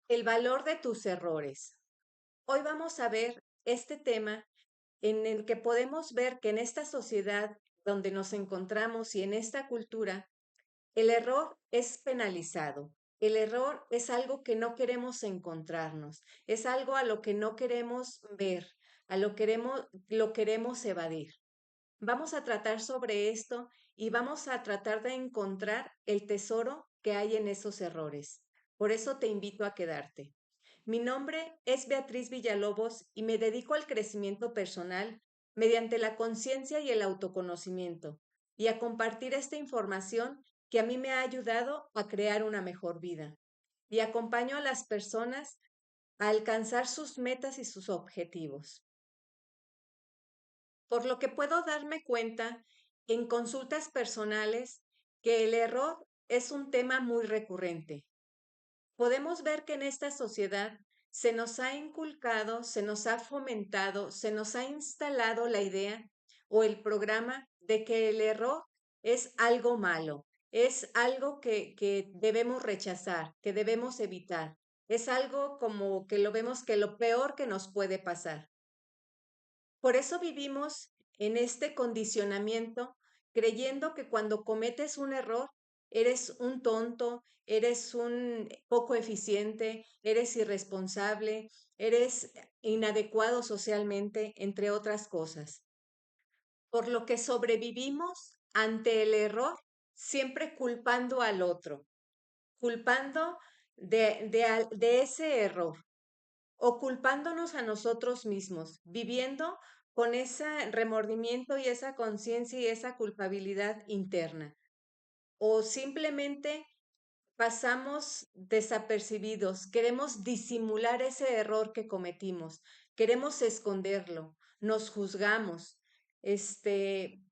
El valor de tus errores. Hoy vamos a ver este tema en el que podemos ver que en esta sociedad donde nos encontramos y en esta cultura, el error es penalizado. El error es algo que no queremos encontrarnos, es algo a lo que no queremos ver, lo queremos evadir. Vamos a tratar sobre esto y vamos a tratar de encontrar el tesoro que hay en esos errores. Por eso te invito a quedarte. Mi nombre es Beatriz Villalobos y me dedico al crecimiento personal mediante la conciencia y el autoconocimiento y a compartir esta información que a mí me ha ayudado a crear una mejor vida. Y acompaño a las personas a alcanzar sus metas y sus objetivos. Por lo que puedo darme cuenta en consultas personales que el error es un tema muy recurrente. Podemos ver que en esta sociedad se nos ha inculcado, se nos ha fomentado, se nos ha instalado la idea o el programa de que el error es algo malo, es algo que debemos rechazar, que debemos evitar. Es algo como que lo vemos que lo peor que nos puede pasar. Por eso vivimos en este condicionamiento, creyendo que cuando cometes un error, eres un tonto, eres un poco eficiente, eres irresponsable, eres inadecuado socialmente, entre otras cosas. Por lo que sobrevivimos ante el error, siempre culpando al otro, culpando de ese error o culpándonos a nosotros mismos, viviendo con ese remordimiento y esa conciencia y esa culpabilidad interna. O simplemente pasamos desapercibidos, queremos disimular ese error que cometimos, queremos esconderlo, nos juzgamos,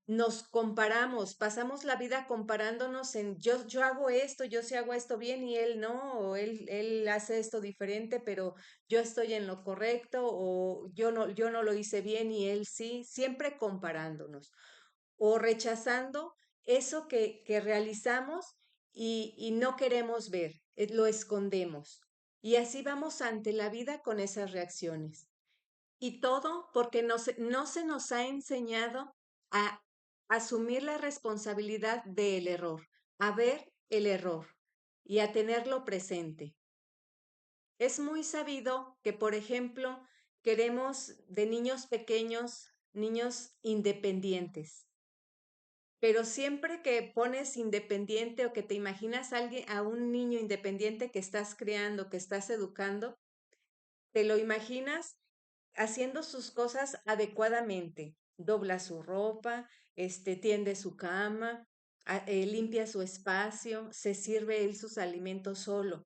nos comparamos, pasamos la vida comparándonos en yo hago esto, yo sí hago esto bien y él no, o él hace esto diferente, pero yo estoy en lo correcto, o yo no lo hice bien y él sí, siempre comparándonos o rechazando eso que realizamos y no queremos ver, lo escondemos. Y así vamos ante la vida con esas reacciones. Y todo porque no se nos ha enseñado a asumir la responsabilidad del error, a ver el error y a tenerlo presente. Es muy sabido que, por ejemplo, queremos de niños pequeños, niños independientes. Pero siempre que pones independiente o que te imaginas a alguien, a un niño independiente que estás creando, que estás educando, te lo imaginas haciendo sus cosas adecuadamente. Dobla su ropa, tiende su cama, limpia su espacio, se sirve él sus alimentos solo.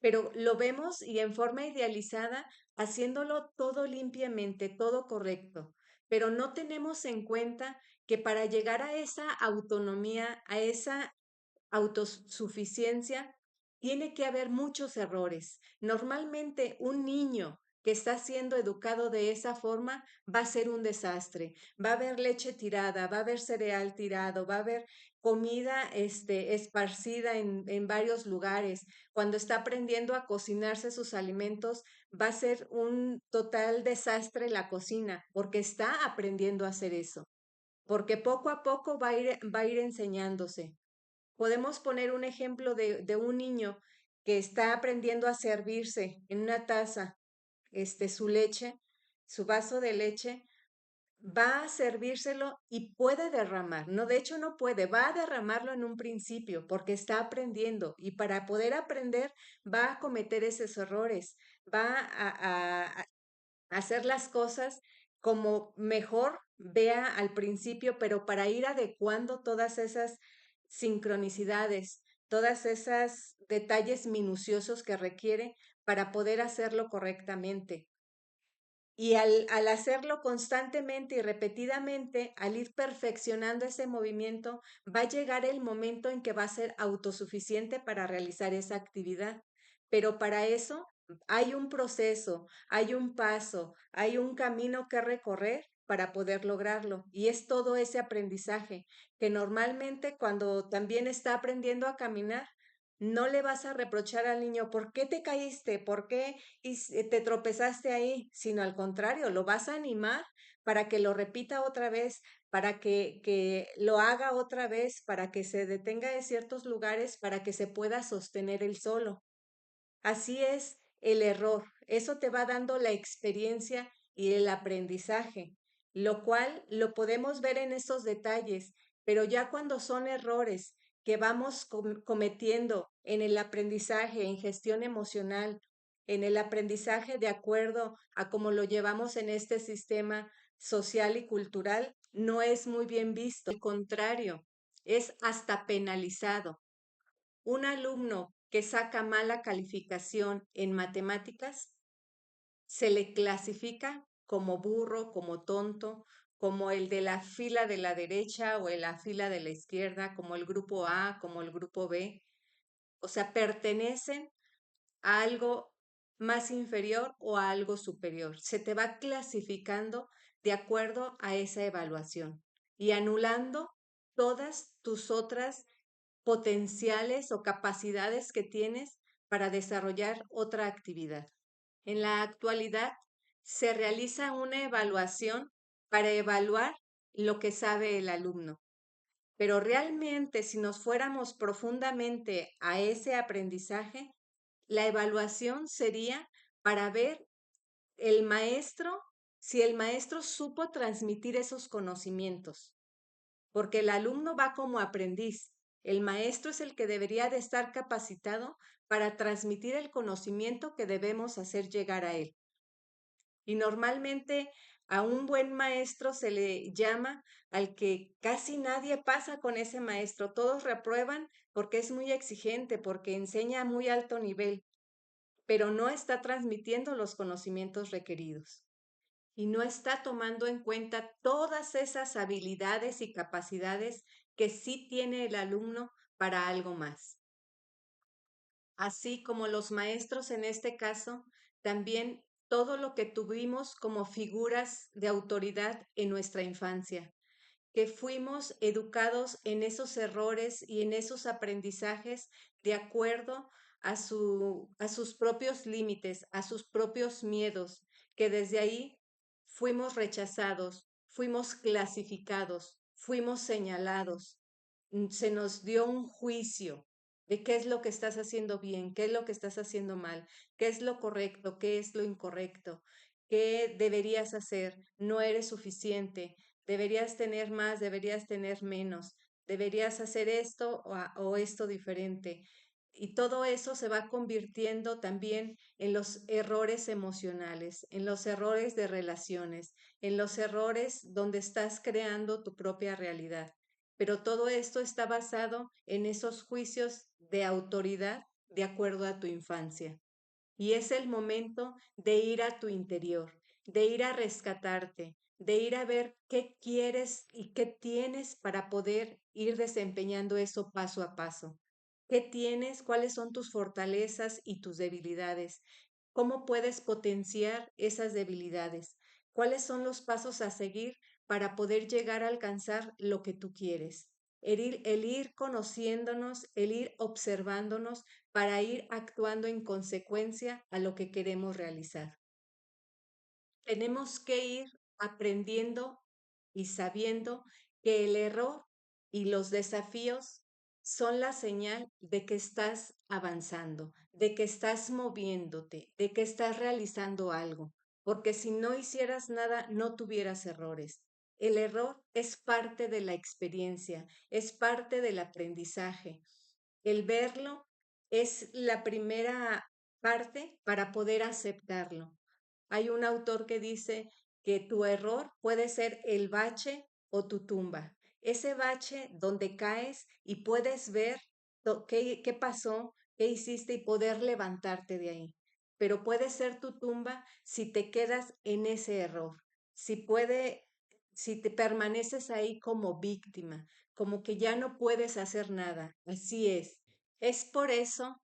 Pero lo vemos y en forma idealizada, haciéndolo todo limpiamente, todo correcto. Pero no tenemos en cuenta que para llegar a esa autonomía, a esa autosuficiencia, tiene que haber muchos errores. Normalmente un niño que está siendo educado de esa forma va a ser un desastre. Va a haber leche tirada, va a haber cereal tirado, va a haber comida esparcida en varios lugares. Cuando está aprendiendo a cocinarse sus alimentos, va a ser un total desastre la cocina, porque está aprendiendo a hacer eso, porque poco a poco va a ir enseñándose. Podemos poner un ejemplo de un niño que está aprendiendo a servirse en una taza, su leche, su vaso de leche, va a servírselo y puede derramar. No, de hecho no puede, va a derramarlo en un principio porque está aprendiendo y para poder aprender va a cometer esos errores, va a hacer las cosas como mejor vea al principio, pero para ir adecuando todas esas sincronicidades, todas esas detalles minuciosos que requiere para poder hacerlo correctamente. Y al hacerlo constantemente y repetidamente, al ir perfeccionando ese movimiento, va a llegar el momento en que va a ser autosuficiente para realizar esa actividad. Pero para eso hay un proceso, hay un paso, hay un camino que recorrer para poder lograrlo. Y es todo ese aprendizaje que normalmente cuando también está aprendiendo a caminar, No le vas a reprochar al niño, ¿por qué te caíste? ¿Por qué te tropezaste ahí? Sino al contrario, lo vas a animar para que lo repita otra vez, para que lo haga otra vez, para que se detenga en ciertos lugares, para que se pueda sostener él solo. Así es el error. Eso te va dando la experiencia y el aprendizaje, lo cual lo podemos ver en esos detalles, pero ya cuando son errores que vamos cometiendo en el aprendizaje, en gestión emocional, en el aprendizaje de acuerdo a cómo lo llevamos en este sistema social y cultural, no es muy bien visto. Al contrario, es hasta penalizado. Un alumno que saca mala calificación en matemáticas se le clasifica como burro, como tonto, como el de la fila de la derecha o en la fila de la izquierda, como el grupo A, como el grupo B. O sea, pertenecen a algo más inferior o a algo superior. Se te va clasificando de acuerdo a esa evaluación y anulando todas tus otras potenciales o capacidades que tienes para desarrollar otra actividad. En la actualidad se realiza una evaluación para evaluar lo que sabe el alumno, pero realmente si nos fuéramos profundamente a ese aprendizaje, la evaluación sería para ver el maestro, si el maestro supo transmitir esos conocimientos, porque el alumno va como aprendiz. El maestro es el que debería de estar capacitado para transmitir el conocimiento que debemos hacer llegar a él. Y normalmente a un buen maestro se le llama al que casi nadie pasa con ese maestro. Todos reprueban porque es muy exigente, porque enseña a muy alto nivel, pero no está transmitiendo los conocimientos requeridos y no está tomando en cuenta todas esas habilidades y capacidades que sí tiene el alumno para algo más. Así como los maestros en este caso, también todo lo que tuvimos como figuras de autoridad en nuestra infancia, que fuimos educados en esos errores y en esos aprendizajes de acuerdo a sus propios límites, a sus propios miedos, que desde ahí fuimos rechazados, fuimos clasificados, fuimos señalados, se nos dio un juicio de qué es lo que estás haciendo bien, qué es lo que estás haciendo mal, qué es lo correcto, qué es lo incorrecto, qué deberías hacer, no eres suficiente, deberías tener más, deberías tener menos, deberías hacer esto o esto diferente. Y todo eso se va convirtiendo también en los errores emocionales, en los errores de relaciones, en los errores donde estás creando tu propia realidad. Pero todo esto está basado en esos juicios de autoridad de acuerdo a tu infancia. Y es el momento de ir a tu interior, de ir a rescatarte, de ir a ver qué quieres y qué tienes para poder ir desempeñando eso paso a paso. ¿Qué tienes? ¿Cuáles son tus fortalezas y tus debilidades? ¿Cómo puedes potenciar esas debilidades? ¿Cuáles son los pasos a seguir para poder llegar a alcanzar lo que tú quieres? El ir conociéndonos, el ir observándonos para ir actuando en consecuencia a lo que queremos realizar. Tenemos que ir aprendiendo y sabiendo que el error y los desafíos son la señal de que estás avanzando, de que estás moviéndote, de que estás realizando algo, porque si no hicieras nada, no tuvieras errores. El error es parte de la experiencia, es parte del aprendizaje. El verlo es la primera parte para poder aceptarlo. Hay un autor que dice que tu error puede ser el bache o tu tumba. Ese bache donde caes y puedes ver qué pasó, qué hiciste y poder levantarte de ahí. Pero puede ser tu tumba si te quedas en ese error. Si te permaneces ahí como víctima, como que ya no puedes hacer nada. Así es. Es por eso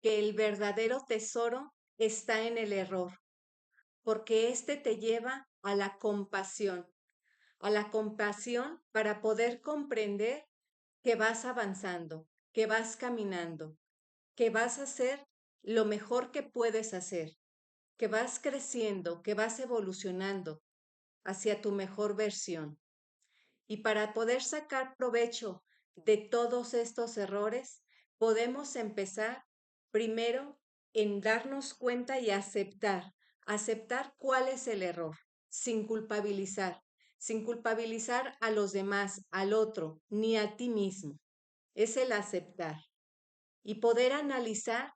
que el verdadero tesoro está en el error, porque este te lleva a la compasión para poder comprender que vas avanzando, que vas caminando, que vas a hacer lo mejor que puedes hacer, que vas creciendo, que vas evolucionando hacia tu mejor versión. Y para poder sacar provecho de todos estos errores, podemos empezar primero en darnos cuenta y aceptar cuál es el error, sin culpabilizar, sin culpabilizar a los demás, al otro, ni a ti mismo. Es el aceptar y poder analizar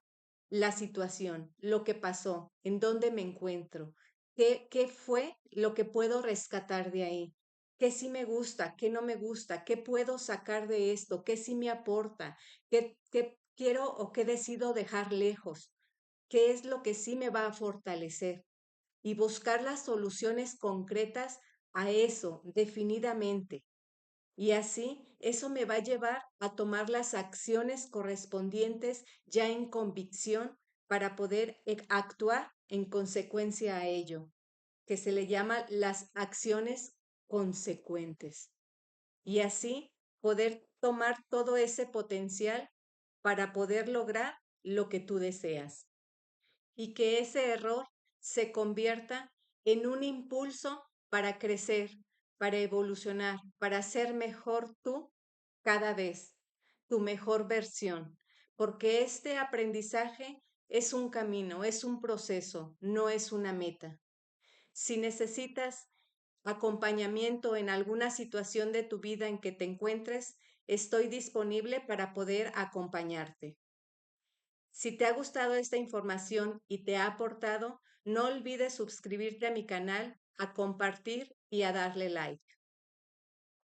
la situación, lo que pasó, en dónde me encuentro, qué fue lo que puedo rescatar de ahí, qué sí me gusta, qué no me gusta, qué puedo sacar de esto, qué sí me aporta, qué quiero o qué decido dejar lejos, qué es lo que sí me va a fortalecer y buscar las soluciones concretas a eso definidamente. Y así eso me va a llevar a tomar las acciones correspondientes ya en convicción para poder actuar en consecuencia a ello, que se le llama las acciones consecuentes. Y así poder tomar todo ese potencial para poder lograr lo que tú deseas y que ese error se convierta en un impulso para crecer, para evolucionar, para ser mejor tú cada vez, tu mejor versión, porque este aprendizaje es un camino, es un proceso, no es una meta. Si necesitas acompañamiento en alguna situación de tu vida en que te encuentres, estoy disponible para poder acompañarte. Si te ha gustado esta información y te ha aportado, no olvides suscribirte a mi canal, a compartir y a darle like.